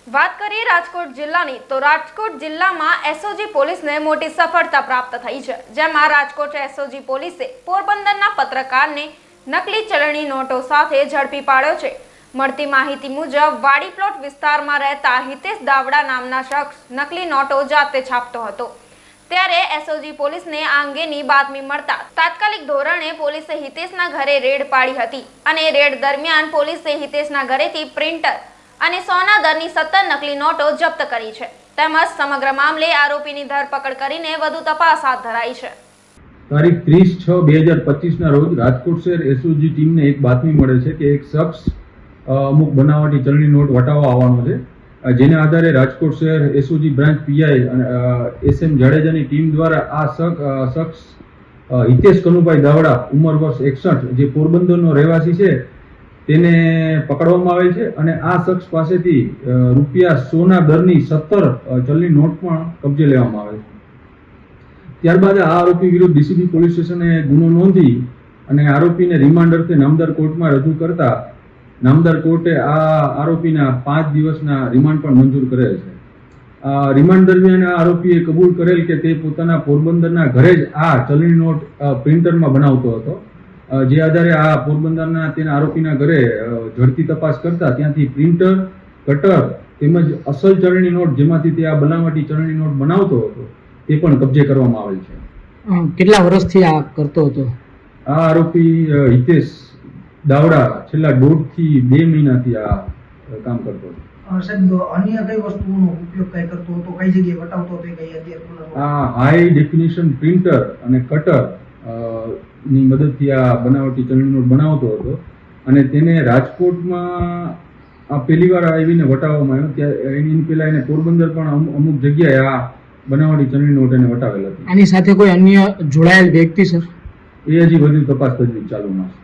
વાત કરીએ રાજકોટ જિલ્લાની તો રાજકોટ જિલ્લામાં એસઓજી પોલીસને મોટી સફળતા પ્રાપ્ત થઈ છે, જેમાં રાજકોટ એસઓજી પોલીસે પોરબંદરના પત્રકારને નકલી ચલણી નોટો સાથે ઝડપી પાડ્યો છે। મળતી માહિતી મુજબ વાડી પ્લોટ વિસ્તારમાં રહેતા હિતેશ દાવડા નામના શખ્સ નકલી નોટો જાતે છાપતો હતો, ત્યારે એસઓજી પોલીસને આ અંગેની બાતમી મળતા તાત્કાલિક ધોરણે પોલીસે હિતેશના ઘરે રેડ પાડી હતી અને રેડ દરમિયાન પોલીસે હિતેશના ઘરેથી પ્રિન્ટર અને સોના દરની 17 નકલી નોટો જપ્ત કરી છે, તેમજ સમગ્ર મામલે આરોપીની ધરપકડ કરીને વધુ તપાસ હાથ ધરાઈ છે। તારીખ 30/6/2025 ના રોજ રાજકોટ શહેર એસઓજી ટીમને એક બાતમી મળે છે કે એક શખ્સ અમુક બનાવટી ચલણી નોટ વટાવવા આવવાનો છે, જેના આધારે રાજકોટ શહેર એસઓજી બ્રાન્ચ પીઆઈ અને એસએમ જાડેજાની ટીમ દ્વારા આ શખ્સ હિતેશ કનુભાઈ દાવડા ઉંમર વર્ષ 61 જે પોરબંદરનો રહેવાસી છે તેને પકડવામાં આવેલ છે અને આ શખ્સ પાસેથી રૂપિયા સોના દરની 17 ચલણી નોટ પણ કબજે લેવામાં આવે છે। ત્યારબાદ આ આરોપી વિરુદ્ધ ડીસીબી પોલીસ સ્ટેશને ગુનો નોંધી અને આરોપીને રિમાન્ડ અર્થે નામદાર કોર્ટમાં રજૂ કરતા નામદાર કોર્ટે આ આરોપીના 5 દિવસના રિમાન્ડ પણ મંજૂર કરેલ છે। રિમાન્ડ દરમિયાન આ આરોપીએ કબૂલ કરેલ કે તે પોતાના પોરબંદરના ઘરે જ આ ચલણી નોટ પ્રિન્ટરમાં બનાવતો હતો, જે આધારે આ પોરબંદરના તેના આરોપીના ઘરે ઝડપી તપાસ કરતા ત્યાંથી પ્રિન્ટર, કટર તેમજ અસલ ચલણી નોટ જેમાંથી તે આ બનાવટી ચલણી નોટ બનાવતો હતો તે પણ કબજે કરવામાં આવેલ છે। કેટલા વર્ષથી આ કરતો હતો? આ આરોપી હિતેશ દાવડા છેલ્લા 1.5 થી 2 મહિનાથી આ કામ કરતો હતો। સાહેબ, અન્ય કઈ વસ્તુઓનો ઉપયોગ કઈ કરતો હતો, કઈ જગ્યાએ વટાવતો હતો, કઈ અત્યારે આ હાઈ ડેફિનેશન પ્રિન્ટર અને કટર ની મદદથી આ બનાવટી ચલણી નોટ બનાવતો હતો અને તેને રાજકોટમાં આ પહેલી વાર આવીને વટાવવામાં આવ્યો, ત્યાં એની પહેલા એને પોરબંદર પણ અમુક જગ્યાએ આ બનાવટી ચલણી નોટ એને વટાવેલ હતી। આની સાથે કોઈ અન્ય જોડાયેલ વ્યક્તિ સર? એ હજી વધુ તપાસ તજવીજ ચાલુમાં છે।